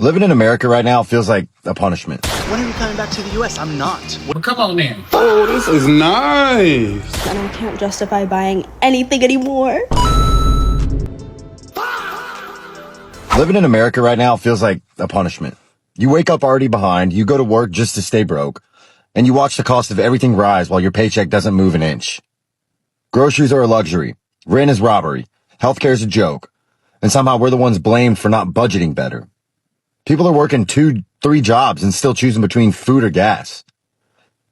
Living in America right now feels like a punishment. When are you coming back to the US? I'm not. Well, come on in. Oh, this is nice. And I can't justify buying anything anymore. Living in America right now feels like a punishment. You wake up already behind, you go to work just to stay broke, and you watch the cost of everything rise while your paycheck doesn't move an inch. Groceries are a luxury. Rent is robbery. Healthcare is a joke. And somehow we're the ones blamed for not budgeting better. People are working 2-3 jobs and still choosing between food or gas.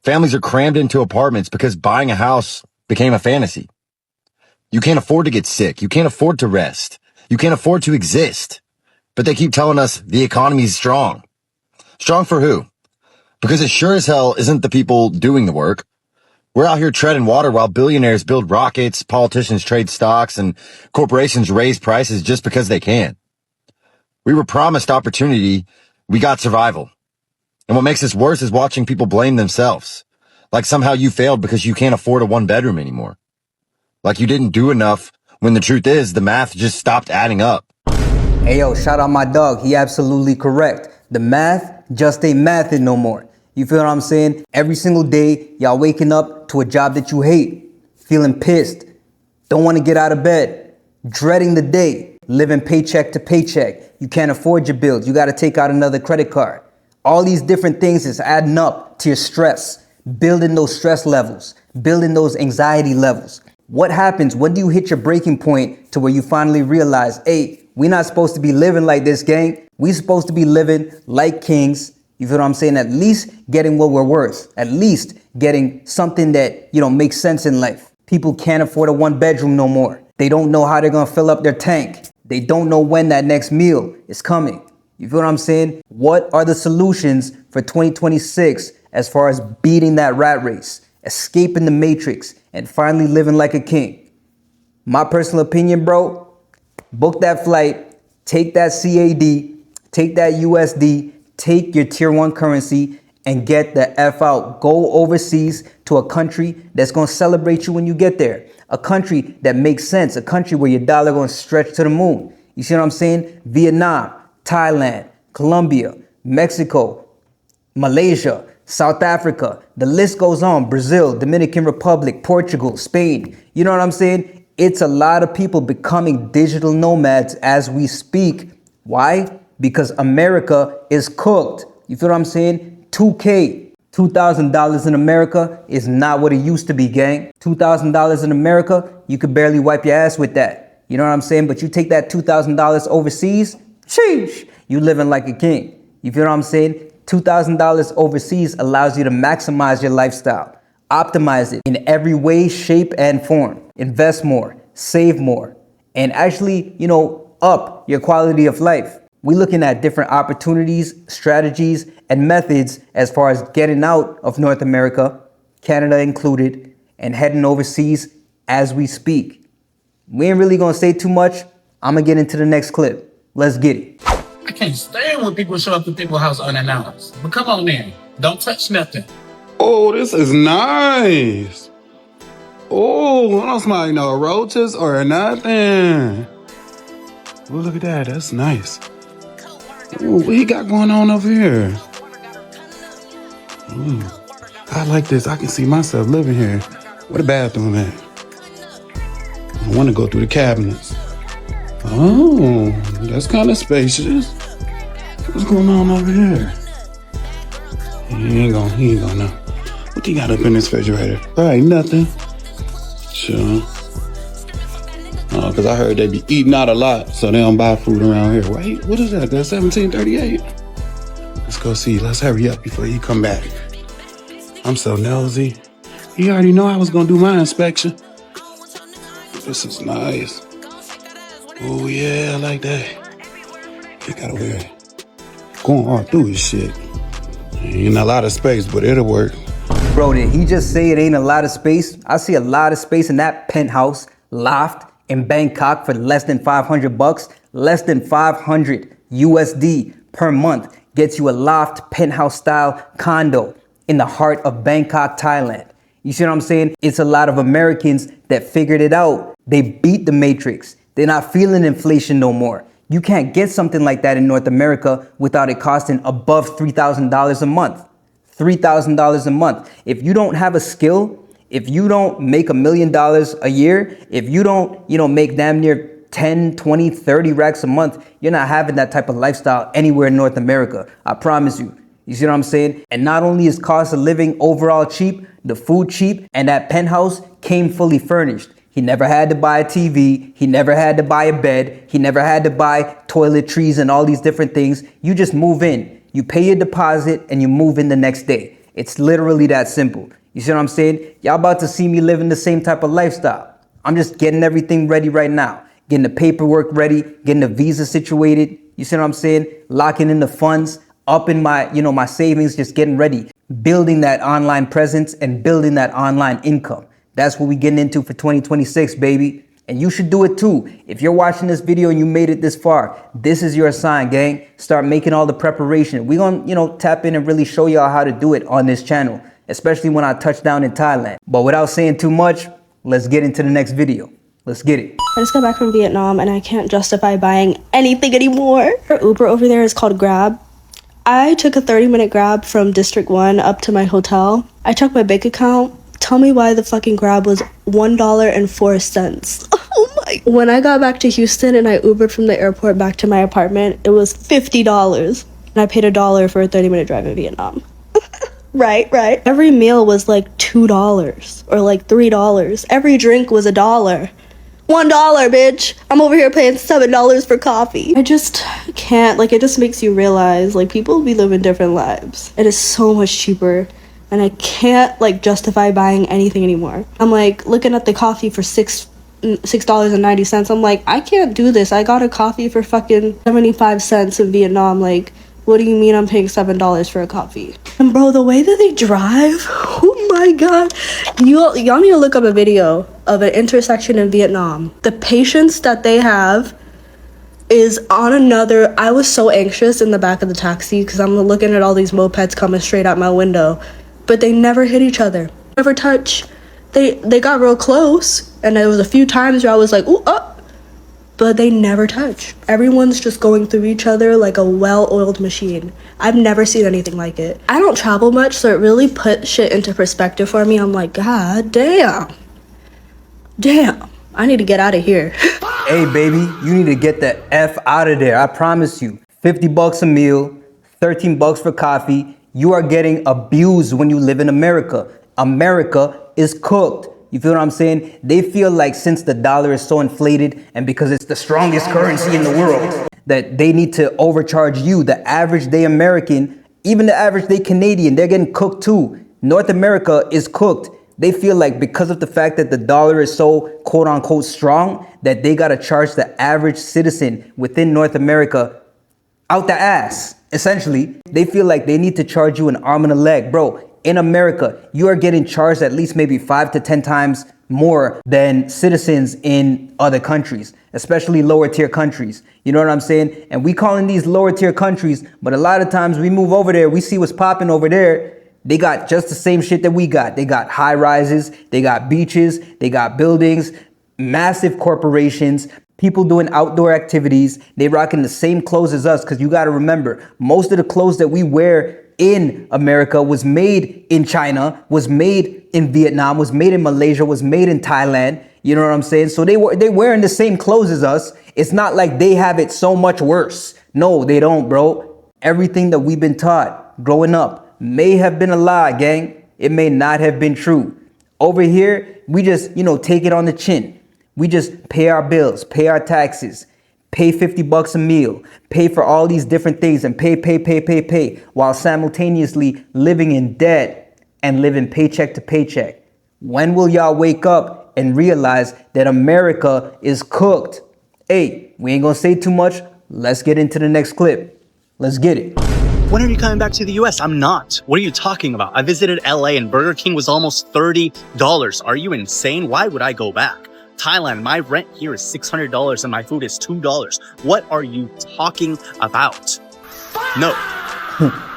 Families are crammed into apartments because buying a house became a fantasy. You can't afford to get sick. You can't afford to rest. You can't afford to exist. But they keep telling us the economy is strong. Strong for who? Because it sure as hell isn't the people doing the work. We're out here treading water while billionaires build rockets, politicians trade stocks, and corporations raise prices just because they can. We were promised opportunity, we got survival. And what makes this worse is watching people blame themselves. Like somehow you failed because you can't afford a 1-bedroom anymore. Like you didn't do enough when the truth is the math just stopped adding up. Hey yo, shout out my dog. He absolutely correct. The math just ain't mathing no more. You feel what I'm saying? Every single day, y'all waking up to a job that you hate, feeling pissed, don't want to get out of bed, dreading the day, living paycheck to paycheck. You can't afford your bills. You got to take out another credit card. All these different things is adding up to your stress, building those stress levels, building those anxiety levels. What happens? When do you hit your breaking point to where you finally realize, hey, we're not supposed to be living like this, gang. We're supposed to be living like kings. You feel what I'm saying? At least getting what we're worth. At least getting something that, makes sense in life. People can't afford a 1-bedroom no more. They don't know how they're going to fill up their tank. They don't know when that next meal is coming. You feel what I'm saying? What are the solutions for 2026 as far as beating that rat race, escaping the matrix, and finally living like a king? My personal opinion, bro, book that flight, take that CAD, take that USD, take your tier 1 currency and get the F out. Go overseas to a country that's going to celebrate you when you get there. A country that makes sense. A country where your dollar going to stretch to the moon. You see what I'm saying? Vietnam, Thailand, Colombia, Mexico, Malaysia, South Africa. The list goes on. Brazil, Dominican Republic, Portugal, Spain. You know what I'm saying? It's a lot of people becoming digital nomads as we speak. Why? Because America is cooked. You feel what I'm saying? $2,000 in America is not what it used to be, gang. $2,000 in America, you could barely wipe your ass with that. You know what I'm saying? But you take that $2,000 overseas, sheesh, you living like a king. You feel what I'm saying? $2,000 overseas allows you to maximize your lifestyle, optimize it in every way, shape, and form. Invest more, save more, and actually, up your quality of life. We're looking at different opportunities, strategies, and methods as far as getting out of North America, Canada included, and heading overseas as we speak. We ain't really gonna say too much. I'm gonna get into the next clip. Let's get it. I can't stand when people show up to people's house unannounced. But come on in. Don't touch nothing. Oh, this is nice. Oh, I don't smell no roaches or nothing. Oh, look at that. That's nice. Ooh, what he got going on over here? Ooh, I like this. I can see myself living here. Where the bathroom at? I want to go through the cabinets. Oh, that's kind of spacious. What's going on over here? He ain't gonna know. What you got up in this refrigerator? All right, nothing. Sure. Oh, because I heard they be eating out a lot, so they don't buy food around here. Wait, what is that? That's 1738? Let's go see. Let's hurry up before you come back. I'm so nosy. He already know I was going to do my inspection. This is nice. Oh, yeah, I like that. You got to wear it. Going all through his shit. Ain't a lot of space, but it'll work. Bro, did he just say it ain't a lot of space? I see a lot of space in that penthouse, loft, in Bangkok for less than $500, less than 500 USD per month gets you a loft penthouse style condo in the heart of Bangkok, Thailand. You see what I'm saying? It's a lot of Americans that figured it out. They beat the matrix. They're not feeling inflation no more. You can't get something like that in North America without it costing above $3,000 a month. $3,000 a month. If you don't have a skill, if you don't make $1 million a year, if you don't, make damn near 10, 20, 30 racks a month, you're not having that type of lifestyle anywhere in North America. I promise you. You see what I'm saying? And not only is cost of living overall cheap, the food cheap, and that penthouse came fully furnished. He never had to buy a TV. He never had to buy a bed. He never had to buy toiletries and all these different things. You just move in. You pay your deposit and you move in the next day. It's literally that simple. You see what I'm saying? Y'all about to see me living the same type of lifestyle. I'm just getting everything ready right now. Getting the paperwork ready, getting the visa situated. You see what I'm saying? Locking in the funds, up in my, my savings, just getting ready. Building that online presence and building that online income. That's what we're getting into for 2026, baby. And you should do it too. If you're watching this video and you made it this far, this is your sign, gang. Start making all the preparation. We're gonna, tap in and really show y'all how to do it on this channel, especially when I touch down in Thailand. But without saying too much, let's get into the next video. Let's get it. I just got back from Vietnam and I can't justify buying anything anymore. Uber over there is called Grab. I took a 30-minute Grab from District 1 up to my hotel. I checked my bank account. Tell me why the fucking Grab was $1.04. Oh my. When I got back to Houston and I Ubered from the airport back to my apartment, it was $50. And I paid $1 for a 30-minute drive in Vietnam. Right. Every meal was like $2 or like $3. Every drink was $1. $1, bitch. I'm over here paying $7 for coffee. I just can't, it just makes you realize, people be living different lives. It is so much cheaper, and I can't, justify buying anything anymore. I'm, looking at the coffee for $6.90. I'm like, I can't do this. I got a coffee for fucking 75 cents in Vietnam. What do you mean I'm paying $7 for a coffee? And bro, the way that they drive, oh my god. Y'all need to look up a video of an intersection in Vietnam. The patience that they have is on another. I was so anxious in the back of the taxi because I'm looking at all these mopeds coming straight out my window. But they never hit each other. Never touch. They got real close. And there was a few times where I was like, ooh, up. But they never touch. Everyone's just going through each other like a well-oiled machine. I've never seen anything like it. I don't travel much, so it really put shit into perspective for me. I'm like, god damn. I need to get out of here. Hey, baby, you need to get the F out of there. I promise you. $50 a meal, $13 for coffee. You are getting abused when you live in America. America is cooked. You feel what I'm saying? They feel like since the dollar is so inflated and because it's the strongest currency in the world, that they need to overcharge you, the average day American, even the average day Canadian. They're getting cooked too. North America is cooked. They feel like because of the fact that the dollar is so quote unquote strong, that they got to charge the average citizen within North America out the ass. Essentially, they feel like they need to charge you an arm and a leg. Bro, in America, you are getting charged at least maybe 5 to 10 times more than citizens in other countries, especially lower tier countries. You know what I'm saying? And we calling these lower tier countries, but a lot of times we move over there, we see what's popping over there. They got just the same shit that we got. They got high rises, they got beaches, they got buildings, massive corporations, people doing outdoor activities. They rocking the same clothes as us, because you got to remember, most of the clothes that we wear in America was made in China, was made in Vietnam, was made in Malaysia, was made in Thailand. You know what I'm saying? So they wearing the same clothes as us. It's not like they have it so much worse. No, they don't, bro. Everything that we've been taught growing up may have been a lie, gang. It may not have been true. Over here, we just, take it on the chin. We just pay our bills, pay our taxes, pay $50 a meal, pay for all these different things, and pay, while simultaneously living in debt and living paycheck to paycheck. When will y'all wake up and realize that America is cooked? Hey, we ain't gonna say too much. Let's get into the next clip. Let's get it. When are you coming back to the US? I'm not. What are you talking about? I visited LA and Burger King was almost $30. Are you insane? Why would I go back? Thailand, my rent here is $600 and my food is $2. What are you talking about? No.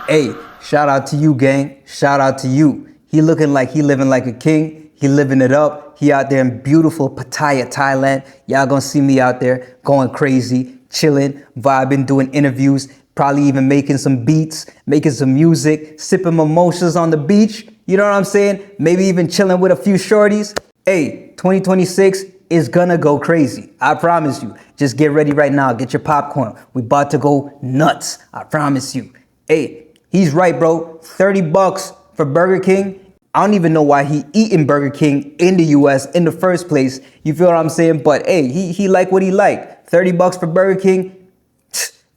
Hey, shout out to you, gang. Shout out to you. He looking like he living like a king. He living it up. He out there in beautiful Pattaya, Thailand. Y'all gonna see me out there going crazy, chilling, vibing, doing interviews, probably even making some beats, making some music, sipping mimosas on the beach. You know what I'm saying? Maybe even chilling with a few shorties. Hey, 2026 is gonna go crazy. I promise you. Just get ready right now. Get your popcorn. We about to go nuts. I promise you. Hey, he's right, bro. $30 for Burger King. I don't even know why he eating Burger King in the US in the first place. You feel what I'm saying? But hey, he like what he like. $30 for Burger King.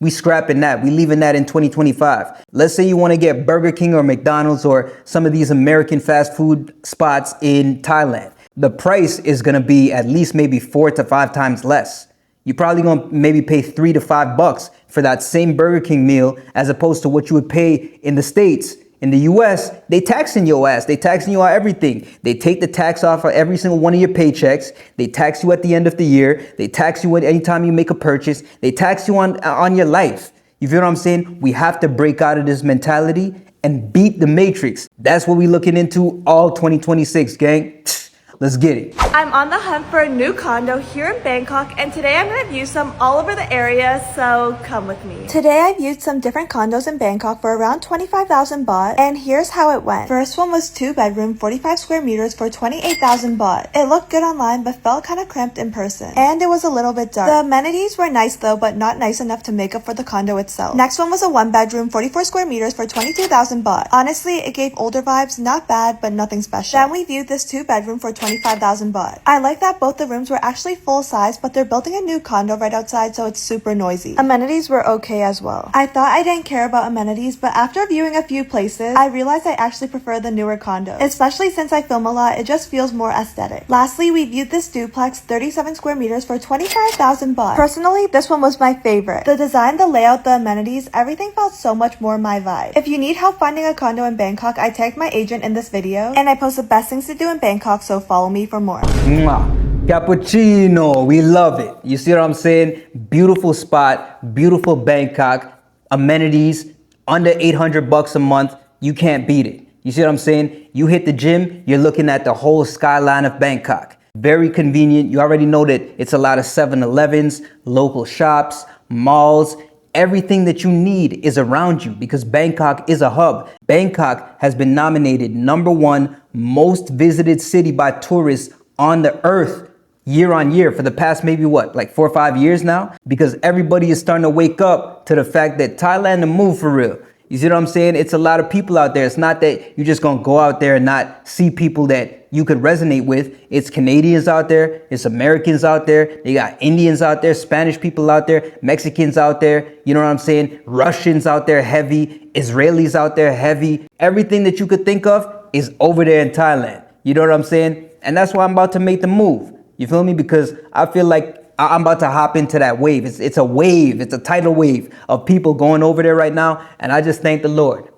We scrapping that. We leaving that in 2025. Let's say you want to get Burger King or McDonald's or some of these American fast food spots in Thailand. The price is going to be at least maybe 4 to 5 times less. You're probably going to maybe pay $3 to $5 for that same Burger King meal as opposed to what you would pay in the States. In the US, they taxing your ass. They taxing you on everything. They take the tax off of every single one of your paychecks. They tax you at the end of the year. They tax you anytime you make a purchase. They tax you on your life. You feel what I'm saying? We have to break out of this mentality and beat the matrix. That's what we're looking into all 2026, gang. Let's get it. I'm on the hunt for a new condo here in Bangkok, and today I'm going to view some all over the area, so come with me. Today I viewed some different condos in Bangkok for around 25,000 baht, and here's how it went. First one was 2-bedroom, 45 square meters for 28,000 baht. It looked good online, but felt kind of cramped in person, and it was a little bit dark. The amenities were nice though, but not nice enough to make up for the condo itself. Next one was a 1-bedroom, 44 square meters for 22,000 baht. Honestly, it gave older vibes, not bad, but nothing special. Then we viewed this 2-bedroom for 25,000 baht. I like that both the rooms were actually full size, but they're building a new condo right outside, so it's super noisy. Amenities were okay as well. I thought I didn't care about amenities, but after viewing a few places, I realized I actually prefer the newer condo. Especially since I film a lot, it just feels more aesthetic. Lastly, we viewed this duplex, 37 square meters for 25,000 baht. Personally, this one was my favorite. The design, the layout, the amenities, everything felt so much more my vibe. If you need help finding a condo in Bangkok, I tagged my agent in this video, and I post the best things to do in Bangkok, so follow me for more. Mwah. Cappuccino, we love it. You see what I'm saying? Beautiful spot, beautiful Bangkok, amenities, under 800 bucks a month. You can't beat it. You see what I'm saying? You hit the gym, you're looking at the whole skyline of Bangkok. Very convenient. You already know that it's a lot of 7-Elevens, local shops, malls. Everything that you need is around you because Bangkok is a hub. Bangkok has been nominated #1 most visited city by tourists on the earth year on year for the past maybe like 4 or 5 years now, because everybody is starting to wake up to the fact that Thailand to move for real. You see what I'm saying? It's a lot of people out there. It's not that you're just gonna go out there and not see people that you could resonate with. It's Canadians out there, it's Americans out there, they got Indians out there, Spanish people out there, Mexicans out there, you know what I'm saying? Russians out there heavy, Israelis out there heavy. Everything that you could think of is over there in Thailand. You know what I'm saying? And that's why I'm about to make the move. You feel me? Because I feel like I'm about to hop into that wave. It's a wave. It's a tidal wave of people going over there right now. And I just thank the Lord.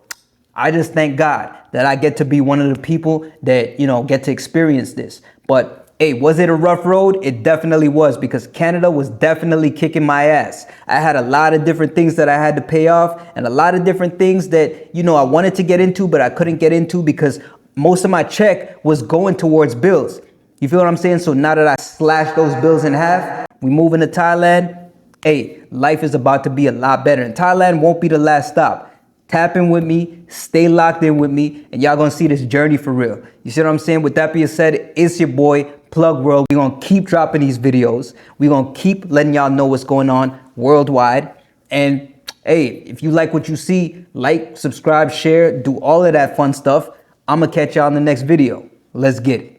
I just thank God that I get to be one of the people that, get to experience this. But hey, was it a rough road? It definitely was, because Canada was definitely kicking my ass. I had a lot of different things that I had to pay off and a lot of different things that, I wanted to get into, but I couldn't get into because most of my check was going towards bills. You feel what I'm saying? So now that I slashed those bills in half, we moving to Thailand. Hey, life is about to be a lot better. And Thailand won't be the last stop. Tap in with me, stay locked in with me, and y'all gonna see this journey for real. You see what I'm saying? With that being said, it's your boy, Plug World. We're gonna keep dropping these videos. We're gonna keep letting y'all know what's going on worldwide. And hey, if you like what you see, like, subscribe, share, do all of that fun stuff. I'm gonna catch y'all in the next video. Let's get it.